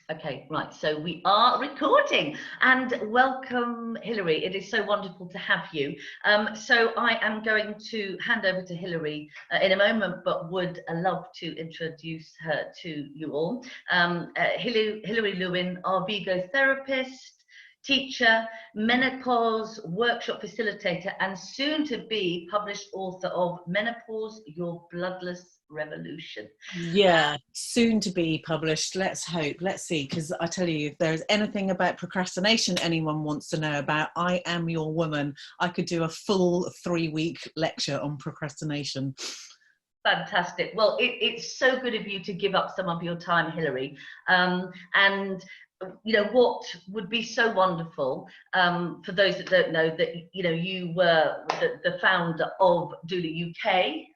Okay, right, so we are recording, and welcome, Hilary. It is so wonderful to have you. So I am going to hand over to Hilary in a moment, but would love to introduce her to you all. Hilary Lewin, our Vigo therapist, teacher, menopause workshop facilitator, and soon to be published author of Menopause, Your Bloodless Revolution. Yeah, soon to be published. Let's hope. Let's see, because I tell you, if there's anything about procrastination anyone wants to know about, I am your woman. I could do a full 3-week lecture on procrastination. Fantastic. Well, it's so good of you to give up some of your time, Hilary. And you know what would be so wonderful, for those that don't know, that you were the founder of Doula UK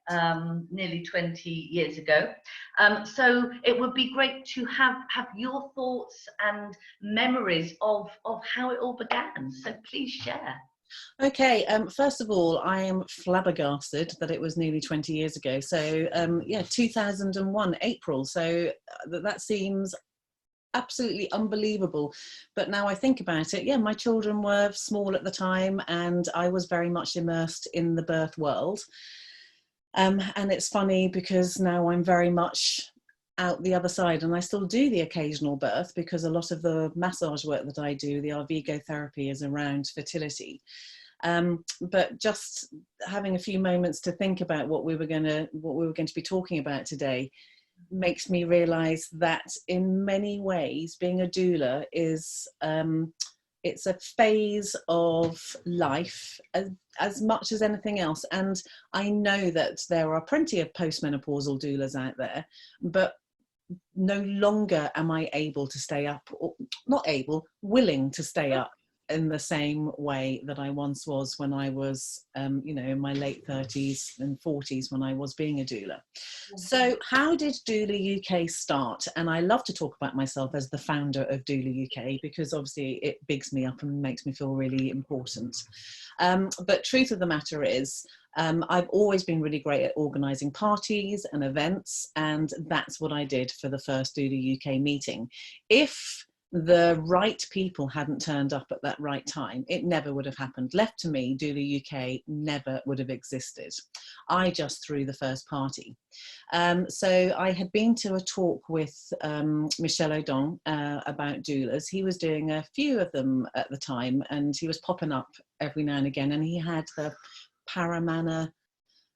nearly 20 years ago. So it would be great to have your thoughts and memories of how it all began. So please share. Okay, first of all, I am flabbergasted that it was nearly 20 years ago. So yeah, 2001, April. So that seems absolutely unbelievable. But now I think about it, yeah, my children were small at the time and I was very much immersed in the birth world. And it's funny because now I'm very much out the other side, and I still do the occasional birth because a lot of the massage work that I do, the Vigo therapy, is around fertility. But just having a few moments to think about what we were going to be talking about today makes me realize that in many ways being a doula is it's a phase of life as much as anything else. And I know that there are plenty of postmenopausal doulas out there, but no longer am I able to stay up, or not able, willing to stay up in the same way that I once was when I was, in my late 30s and 40s when I was being a doula. So how did Doula UK start? And I love to talk about myself as the founder of Doula UK because obviously it bigs me up and makes me feel really important. But truth of the matter is, I've always been really great at organising parties and events, and that's what I did for the first Doula UK meeting. If the right people hadn't turned up at that right time, it never would have happened. Left to me, Doula UK never would have existed. I just threw the first party. So I had been to a talk with Michel Audin about doulas. He was doing a few of them at the time, and he was popping up every now and again, and he had the Paramana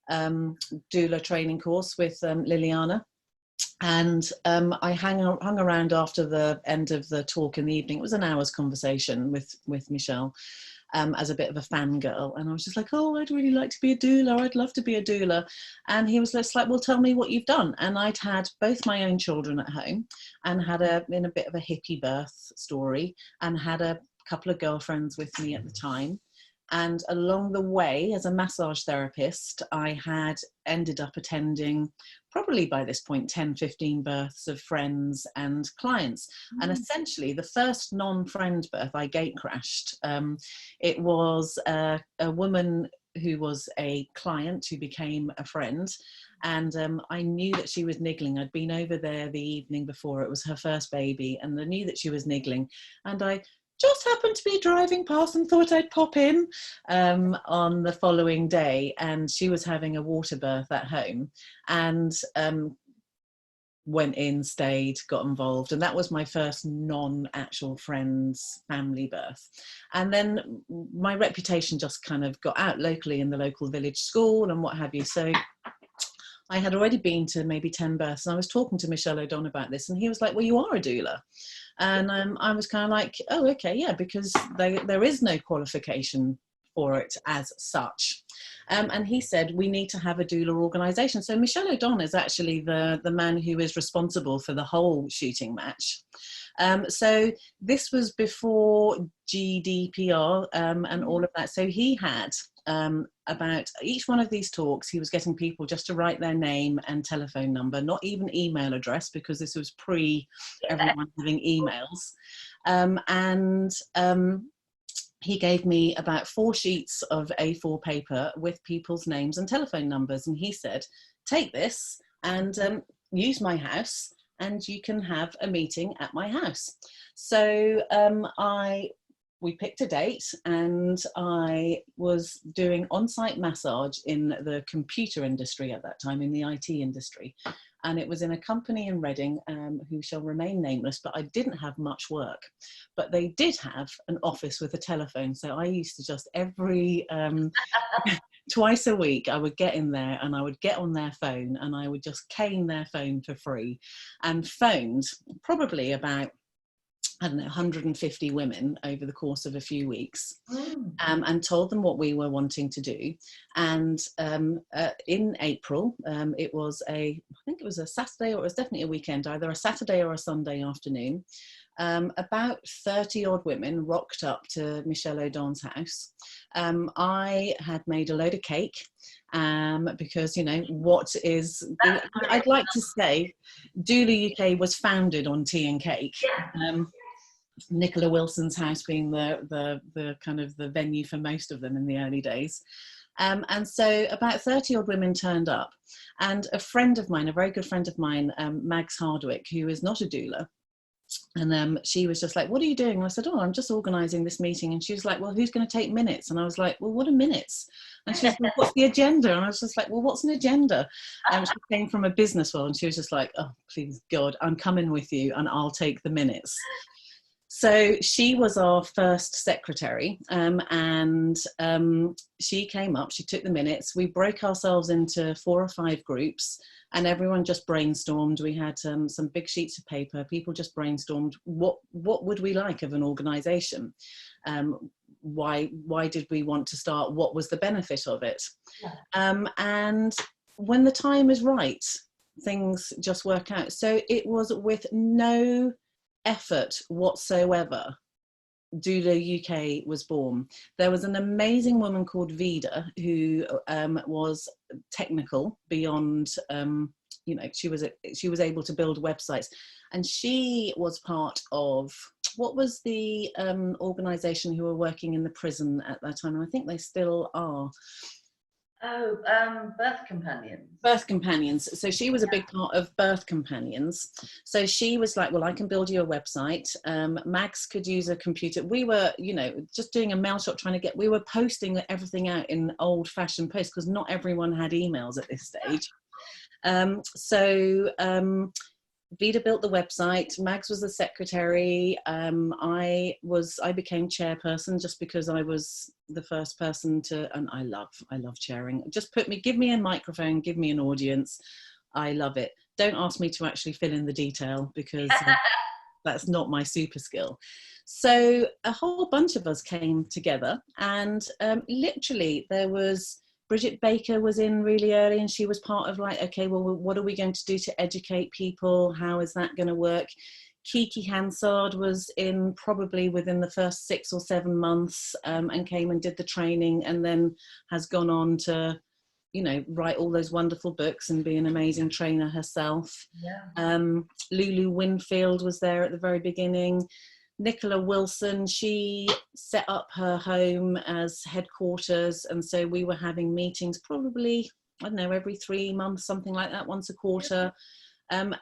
doula training course with Liliana. And I hung around after the end of the talk in the evening. It was an hour's conversation with Michelle as a bit of a fangirl. And I was just like, oh, I'd really like to be a doula. I'd love to be a doula. And he was just like, well, tell me what you've done. And I'd had both my own children at home and had in a bit of a hippie birth story and had a couple of girlfriends with me at the time. And along the way, as a massage therapist, I had ended up attending, probably by this point, 10, 15 births of friends and clients. And essentially, the first non-friend birth, I gate crashed. It was a woman who was a client who became a friend. And I knew that she was niggling. I'd been over there the evening before. It was her first baby. And I knew that she was niggling. And I just happened to be driving past and thought I'd pop in on the following day, and she was having a water birth at home, and went in, stayed, got involved, and that was my first non-actual friends family birth. And then my reputation just kind of got out locally in the local village school and what have you. So I had already been to maybe 10 births, and I was talking to Michel Audin about this, and he was like, well, you are a doula. And I was kind of like, oh, okay, yeah, because there is no qualification for it as such. And he said, we need to have a doula organisation. So Michel Audin is actually the man who is responsible for the whole shooting match. So this was before GDPR and all of that. So he had about each one of these talks, he was getting people just to write their name and telephone number, not even email address, because this was pre everyone having emails. He gave me about 4 sheets of A4 paper with people's names and telephone numbers. And he said, take this and use my house and you can have a meeting at my house. So we picked a date, and I was doing on-site massage in the computer industry at that time, in the IT industry. And it was in a company in Reading who shall remain nameless, but I didn't have much work. But they did have an office with a telephone. So I used to just every twice a week, I would get in there and I would get on their phone and I would just cane their phone for free, and phoned probably about, I don't know, 150 women over the course of a few weeks, and told them what we were wanting to do. And in April, I think it was a Saturday, or it was definitely a weekend, either a Saturday or a Sunday afternoon. About 30 odd women rocked up to Michelle O'Donnell's house. I had made a load of cake, because, you know, I'd like to say Doula UK was founded on tea and cake. Nicola Wilson's house being the kind of the venue for most of them in the early days. And so about 30 odd women turned up, and a friend of mine, a very good friend of mine, Mags Hardwick, who is not a doula, and she was just like, what are you doing? And I said, oh, I'm just organising this meeting. And she was like, well, who's going to take minutes? And I was like, well, what are minutes? And she was like, what's the agenda? And I was just like, well, what's an agenda? And she came from a business world, and she was just like, oh, please God, I'm coming with you and I'll take the minutes. So she was our first secretary, and she came up, she took the minutes. We broke ourselves into 4 or 5 groups, and everyone just brainstormed. We had some big sheets of paper. People just brainstormed, what would we like of an organisation? Why did we want to start? What was the benefit of it? And when the time is right, things just work out. So it was with no effort whatsoever Doula UK was born. There was an amazing woman called Vida who was technical beyond, you know, she was able to build websites, and she was part of, what was the organisation who were working in the prison at that time, and I think they still are. Birth Companions. Birth Companions. So she was a big part of Birth Companions. So she was like, well, I can build you a website. Mags could use a computer. We were, you know, just doing a mail shot, we were posting everything out in old fashioned posts, because not everyone had emails at this stage. Vida built the website. Mags was the secretary. I became chairperson just because I was the first person to, and I love chairing. Just give me a microphone, give me an audience. I love it. Don't ask me to actually fill in the detail, because that's not my super skill. So a whole bunch of us came together, and literally there was, Bridget Baker was in really early, and she was part of like, okay, well, what are we going to do to educate people? How is that going to work? Kiki Hansard was in probably within the first 6 or 7 months, and came and did the training, and then has gone on to, you know, write all those wonderful books and be an amazing trainer herself. Lulu Winfield was there at the very beginning. Nicola Wilson, she set up her home as headquarters, and so we were having meetings probably, I don't know, every 3 months, something like that, once a quarter. And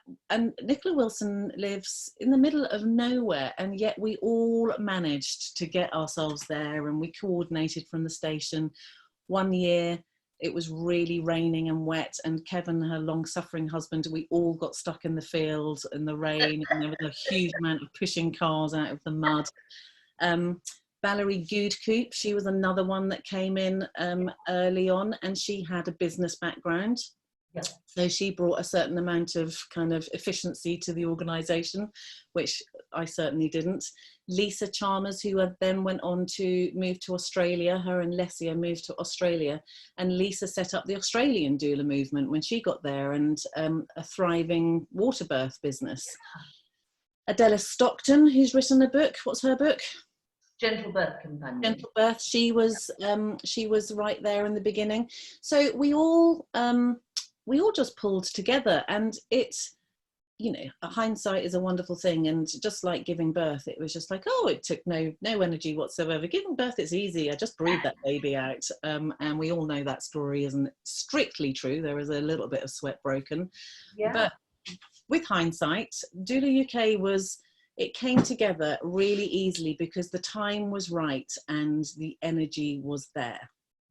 Nicola Wilson lives in the middle of nowhere, and yet we all managed to get ourselves there, and we coordinated from the station. One year it was really raining and wet, and Kevin, her long-suffering husband, we all got stuck in the field in the rain, and there was a huge amount of pushing cars out of the mud. Valerie Goodcoop, she was another one that came in early on, and she had a business background. So she brought a certain amount of kind of efficiency to the organisation, which I certainly didn't. Lisa Chalmers, who then went on to move to Australia, her and Lesia moved to Australia, and Lisa set up the Australian doula movement when she got there, and a thriving water birth business. Adela Stockton, who's written a book, what's her book? Gentle Birth Companion. Gentle Birth. She was right there in the beginning. So we all just pulled together, and it's, you know, hindsight is a wonderful thing, and just like giving birth, it was just like, oh, it took no energy whatsoever. Giving birth is easy. I just breathed that baby out, and we all know that story isn't strictly true. There is a little bit of sweat broken, but with hindsight, Doula UK it came together really easily because the time was right and the energy was there.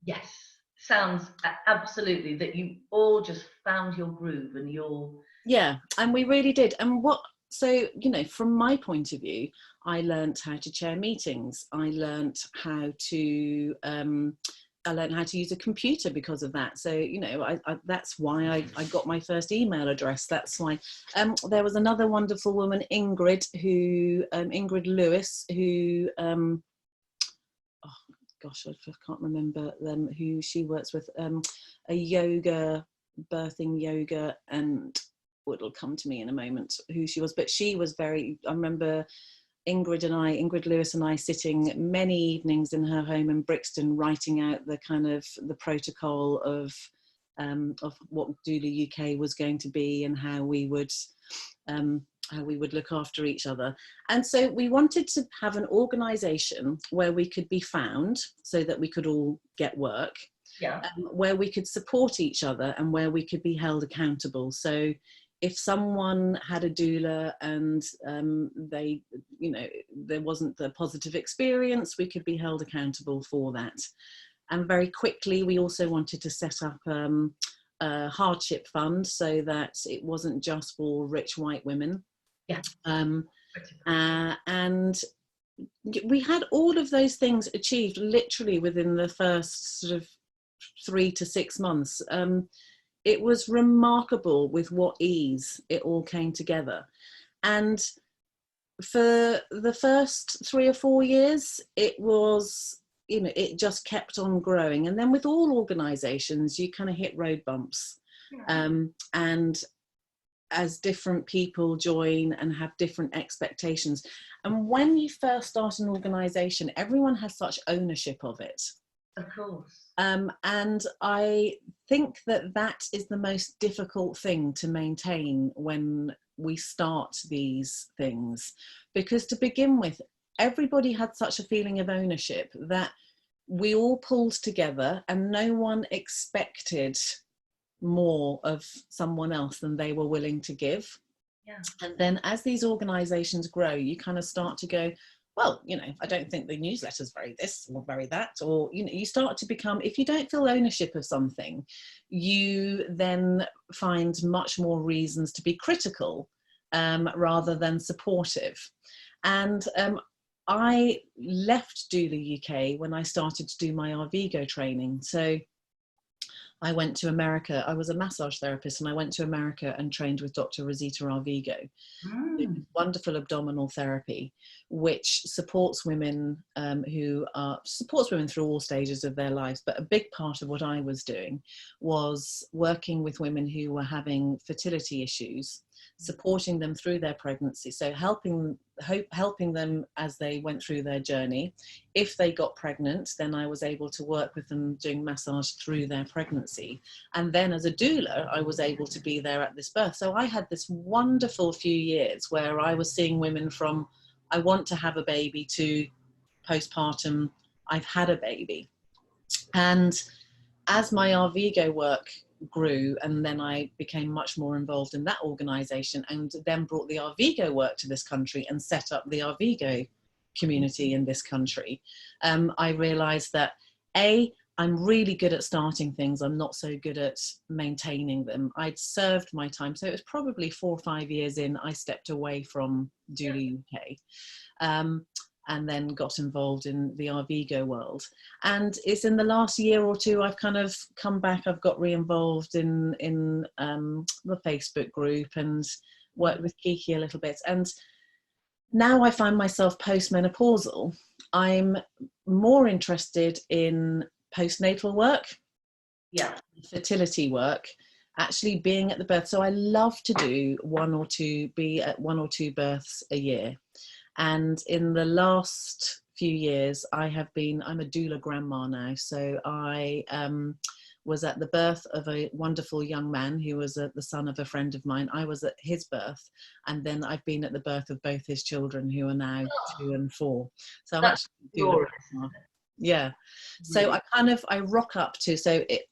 Yes, sounds absolutely that you all just found your groove and your... Yeah, and we really did. And so, you know, from my point of view, I learned how to chair meetings. I learned how to use a computer because of that. So, you know, that's why I got my first email address. That's why there was another wonderful woman, Ingrid Lewis, who, oh gosh, I can't remember who she works with, a yoga, birthing yoga, and it'll come to me in a moment who she was, but she was I remember Ingrid Lewis and I sitting many evenings in her home in Brixton, writing out the kind of the protocol of what Doula UK was going to be and how we would look after each other. And so we wanted to have an organisation where we could be found so that we could all get work, where we could support each other and where we could be held accountable. So if someone had a doula and they, you know, there wasn't the positive experience, we could be held accountable for that. And very quickly, we also wanted to set up a hardship fund so that it wasn't just for rich white women. Yeah. And we had all of those things achieved literally within the first sort of 3 to 6 months. It was remarkable with what ease it all came together. And for the first 3 or 4 years, it was, you know, it just kept on growing. And then with all organizations, you kind of hit road bumps. And as different people join and have different expectations. And when you first start an organization, everyone has such ownership of it. Of course. And I think that is the most difficult thing to maintain when we start these things, because to begin with, everybody had such a feeling of ownership that we all pulled together and no one expected more of someone else than they were willing to give. Yeah. And then as these organizations grow, you kind of start to go, well, you know, I don't think the newsletter's very this or very that, or, you know, you start to become, if you don't feel ownership of something, you then find much more reasons to be critical rather than supportive. And I left Doula UK when I started to do my Arvigo training. So I went to America. I was a massage therapist and I went to America and trained with Dr. Rosita Arvigo. Wonderful abdominal therapy, which supports women supports women through all stages of their lives. But a big part of what I was doing was working with women who were having fertility issues, supporting them through their pregnancy. So helping them as they went through their journey. If they got pregnant, then I was able to work with them doing massage through their pregnancy. And then as a doula, I was able to be there at this birth. So I had this wonderful few years where I was seeing women from, I want to have a baby, to postpartum, I've had a baby. And as my Arvigo work grew, and then I became much more involved in that organization, and then brought the Arvigo work to this country and set up the Arvigo community in this country, I realized that I'm really good at starting things. I'm not so good at maintaining them. I'd served my time. So it was probably 4 or 5 years in, I stepped away from Doula UK. And then got involved in the Arvigo world. And it's in the last year or two I've kind of come back. I've got re-involved in the Facebook group and worked with Kiki a little bit. And now I find myself post-menopausal. I'm more interested in postnatal work, fertility work, actually being at the birth. So I love to do be at 1 or 2 births a year. And in the last few years, I'm a doula grandma now. So I was at the birth of a wonderful young man who was the son of a friend of mine. I was at his birth, and then I've been at the birth of both his children, who are now 2 and 4. So I'm actually a doula grandma. Yeah. So I rock up to,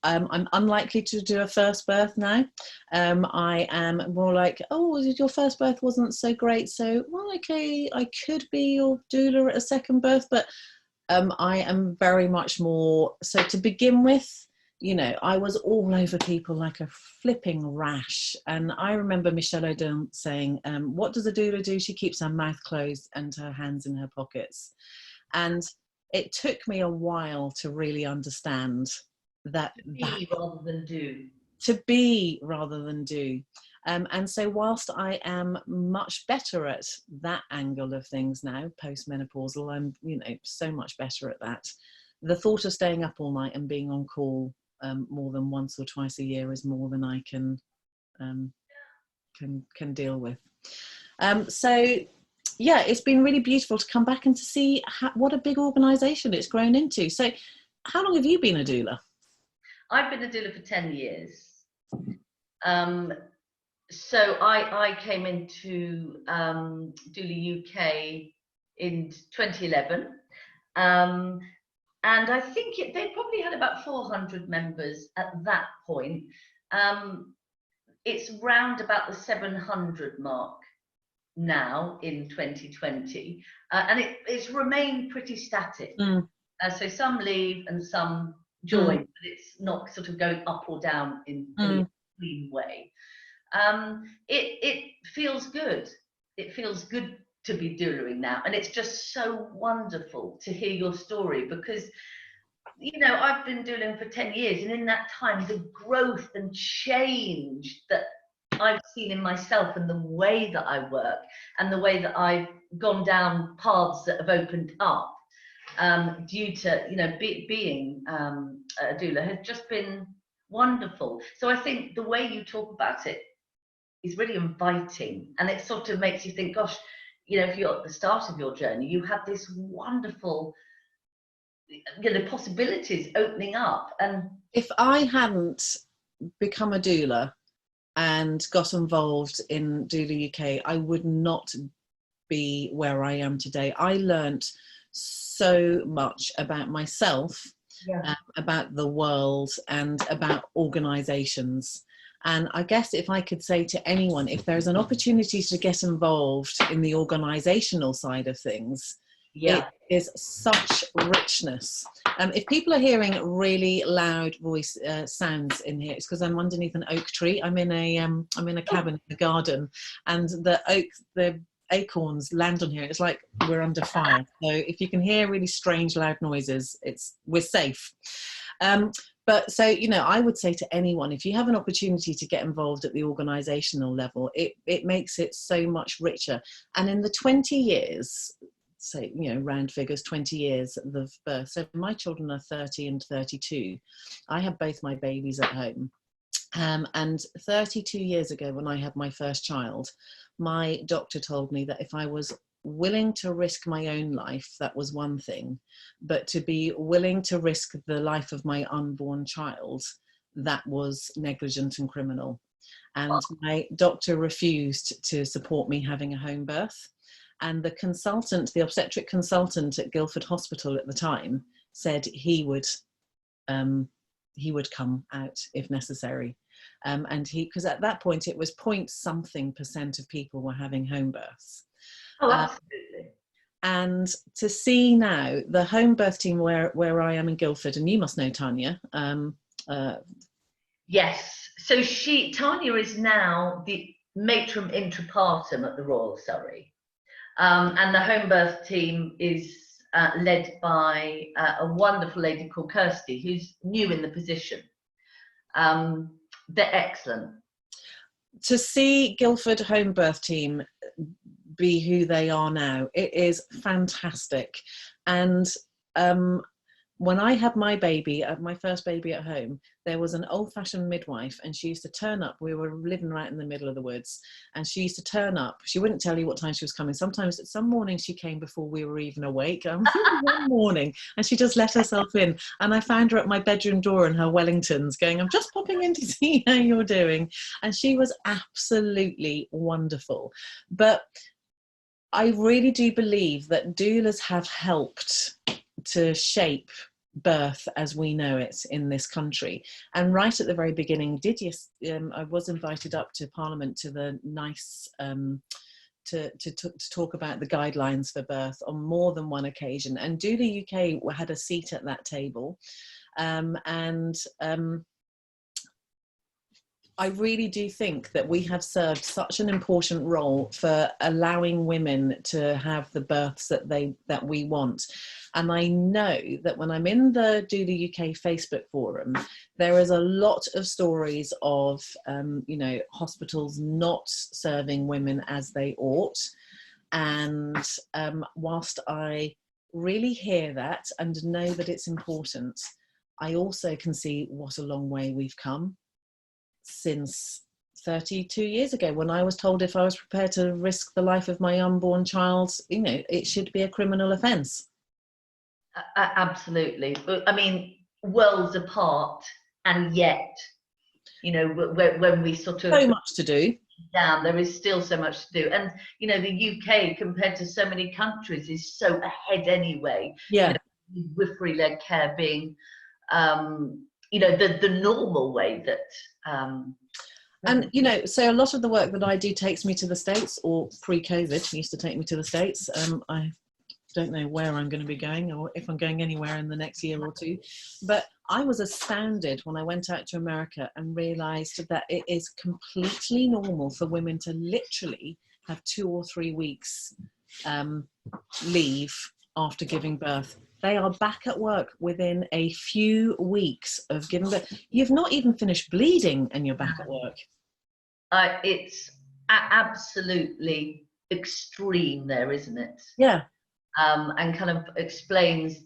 I'm unlikely to do a first birth now. I am more like, oh, your first birth wasn't so great, so well, okay, I could be your doula at a second birth, but I am very much more, so to begin with, you know, I was all over people like a flipping rash. And I remember Michelle O'Donnell saying, what does a doula do? She keeps her mouth closed and her hands in her pockets. And it took me a while to really understand that rather than do. To be rather than do. And so whilst I am much better at that angle of things now, post-menopausal, I'm, you know, so much better at that. The thought of staying up all night and being on call more than once or twice a year is more than I can deal with. So yeah, it's been really beautiful to come back and to see what a big organisation it's grown into. So how long have you been a doula? I've been a doula for 10 years. So I came into Doula UK in 2011. And I think they probably had about 400 members at that point. It's round about the 700 mark now in 2020, and it's remained pretty static. So some leave and some join, but it's not sort of going up or down in any clean way. It feels good. It feels good to be doulaing now, and it's just so wonderful to hear your story, because you know, I've been doulaing for 10 years, and in that time the growth and change that I've seen in myself, and the way that I work, and the way that I've gone down paths that have opened up due to, you know, being a doula has just been wonderful. So I think the way you talk about it is really inviting, and it sort of makes you think, gosh, you know, if you're at the start of your journey, you have this wonderful, you know, possibilities opening up. And if I hadn't become a doula and got involved in Doula UK, I would not be where I am today. I learnt so much about myself, about the world, and about organisations. And I guess if I could say to anyone, if there's an opportunity to get involved in the organisational side of things, it is such richness. If people are hearing really loud voice sounds in here, it's because I'm underneath an oak tree. I'm in a cabin in the garden, and the acorns land on here. It's like we're under fire. So if you can hear really strange loud noises, we're safe. But so, you know, I would say to anyone, if you have an opportunity to get involved at the organisational level, it makes it so much richer. And in the 20 years, say, you know, round figures, 20 years of birth. So my children are 30 and 32. I have both my babies at home. And 32 years ago, when I had my first child, my doctor told me that if I was willing to risk my own life, that was one thing, but to be willing to risk the life of my unborn child, that was negligent and criminal. And my doctor refused to support me having a home birth. And the obstetric consultant at Guildford Hospital at the time said he would come out if necessary. Because at that point it was .something% of people were having home births. Oh, absolutely. And to see now the home birth team where I am in Guildford, and you must know Tanya. Yes. So Tanya is now the matron intrapartum at the Royal Surrey. And the home birth team is led by a wonderful lady called Kirsty, who's new in the position. They're excellent. To see Guildford home birth team be who they are now, it is fantastic. And when I had my baby, my first baby at home, there was an old-fashioned midwife, and she used to turn up. We were living right in the middle of the woods, and she used to turn up. She wouldn't tell you what time she was coming. Some mornings she came before we were even awake. One morning, and she just let herself in, and I found her at my bedroom door in her Wellingtons going, I'm just popping in to see how you're doing. And she was absolutely wonderful. But I really do believe that doulas have helped to shape birth as we know it in this country. And right at the very beginning, I was invited up to Parliament to the NICE to talk about the guidelines for birth on more than one occasion. And Doula UK had a seat at that table. I really do think that we have served such an important role for allowing women to have the births that we want. And I know that when I'm in the Doula UK Facebook forum, there is a lot of stories of, hospitals not serving women as they ought. And whilst I really hear that and know that it's important, I also can see what a long way we've come since 32 years ago, when I was told if I was prepared to risk the life of my unborn child, it should be a criminal offence. Absolutely. I mean, worlds apart, and yet, when we sort of so much to do down, there is still so much to do. And the UK, compared to so many countries, is so ahead anyway. Yeah. Midwifery-led care being the normal way that and so a lot of the work that I do takes me to the States, or pre-COVID used to take me to the States. I don't know where I'm going to be going, or if I'm going anywhere in the next year or two, but I was astounded when I went out to America and realized that it is completely normal for women to literally have 2 or 3 weeks leave after giving birth. They are back at work within a few weeks of giving birth. You've not even finished bleeding and you're back at work. It's absolutely extreme there, isn't it? Yeah. And kind of explains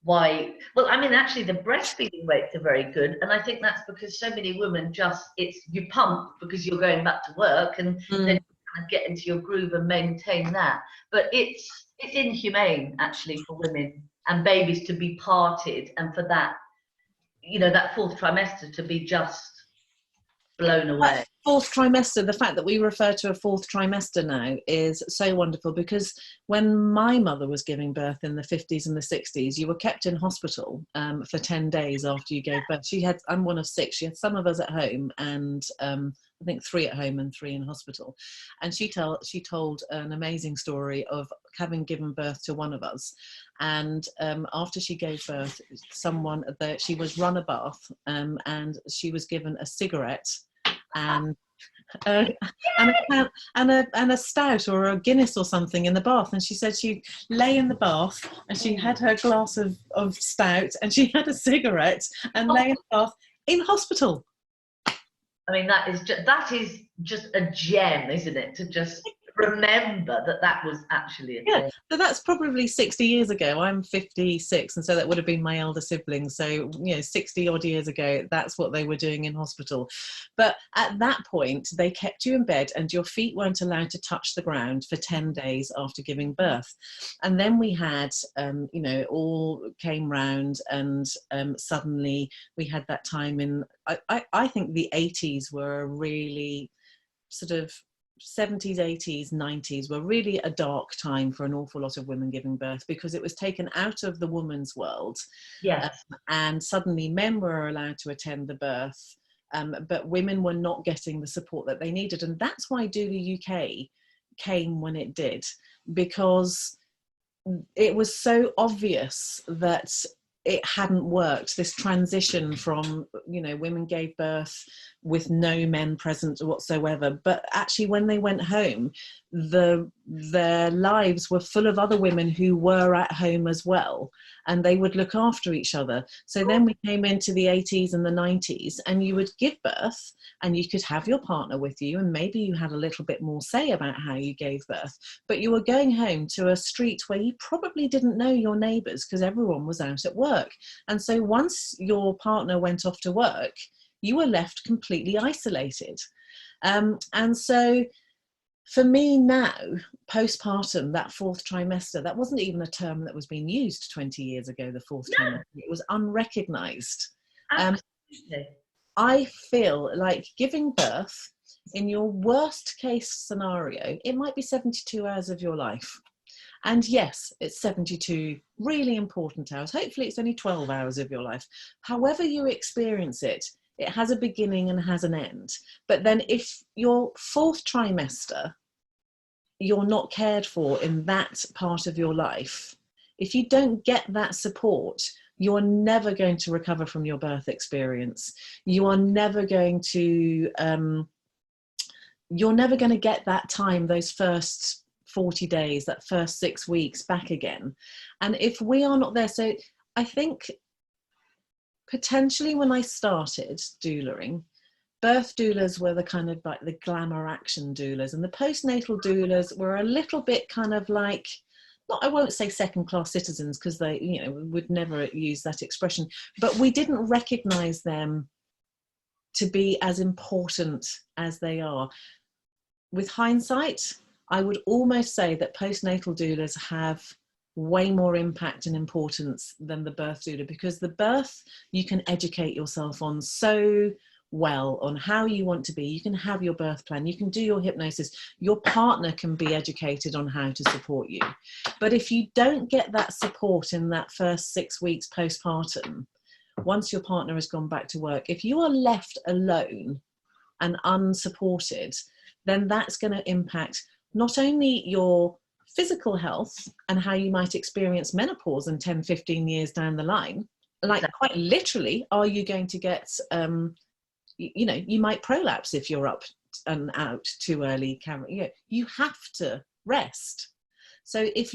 why. Well, I mean, actually, the breastfeeding rates are very good, and I think that's because so many women you pump because you're going back to work, and then you kind of get into your groove and maintain that. But it's inhumane actually for women and babies to be parted, and for that, that 4th trimester to be just blown away. That 4th trimester, the fact that we refer to a 4th trimester now is so wonderful, because when my mother was giving birth in the 50s and the 60s, you were kept in hospital for 10 days after you gave birth. I'm one of 6. She had some of us at home, and I think 3 at home and 3 in hospital. And she told an amazing story of having given birth to one of us. And after she gave birth, she was run a bath, and she was given a cigarette and a stout or a Guinness or something in the bath. And she said she'd lay in the bath and she had her glass of stout and she had a cigarette and lay in the bath in hospital. I mean, that is just a gem, isn't it? To just remember that was actually a thing. So that's probably 60 years ago. I'm 56, and so that would have been my elder sibling. So 60 odd years ago, that's what they were doing in hospital. But at that point, they kept you in bed and your feet weren't allowed to touch the ground for 10 days after giving birth. And then we had all came round, and suddenly we had that time in I think the 80s were a really sort of 70s, 80s, 90s were really a dark time for an awful lot of women giving birth, because it was taken out of the woman's world. Yes. And suddenly men were allowed to attend the birth, but women were not getting the support that they needed. And that's why Doula UK came when it did, because it was so obvious that it hadn't worked. This transition from, women gave birth with no men present whatsoever, but actually when they went home, their lives were full of other women who were at home as well, and they would look after each other. So then we came into the 80s and the 90s, and you would give birth and you could have your partner with you, and maybe you had a little bit more say about how you gave birth, but you were going home to a street where you probably didn't know your neighbours because everyone was out at work. And so once your partner went off to work, you were left completely isolated. And so for me now, postpartum, that 4th trimester, that wasn't even a term that was being used 20 years ago, the 4th trimester. It was unrecognised. I feel like giving birth, in your worst case scenario, it might be 72 hours of your life. And yes, it's 72 really important hours. Hopefully it's only 12 hours of your life. However you experience it, it has a beginning and has an end. But then if your fourth trimester, you're not cared for in that part of your life, if you don't get that support, you're never going to recover from your birth experience. You are never going to, you're never going to get that time, those first 40 days, that first 6 weeks back again. And if we are not there, so I think potentially when I started doulaing, birth doulas were the kind of like the glamour action doulas, and the postnatal doulas were a little bit kind of like, not, I won't say second class citizens, because they, you know, would never use that expression, but we didn't recognize them to be as important as they are. With hindsight, I would almost say that postnatal doulas have way more impact and importance than the birth doula, because the birth you can educate yourself on so well, on how you want to be. You can have your birth plan, you can do your hypnosis, your partner can be educated on how to support you. But if you don't get that support in that first 6 weeks postpartum, once your partner has gone back to work, if you are left alone and unsupported, then that's going to impact not only your physical health and how you might experience menopause in 10, 15 years down the line, like quite literally, are you going to get, you know, you might prolapse if you're up and out too early. You have to rest. So if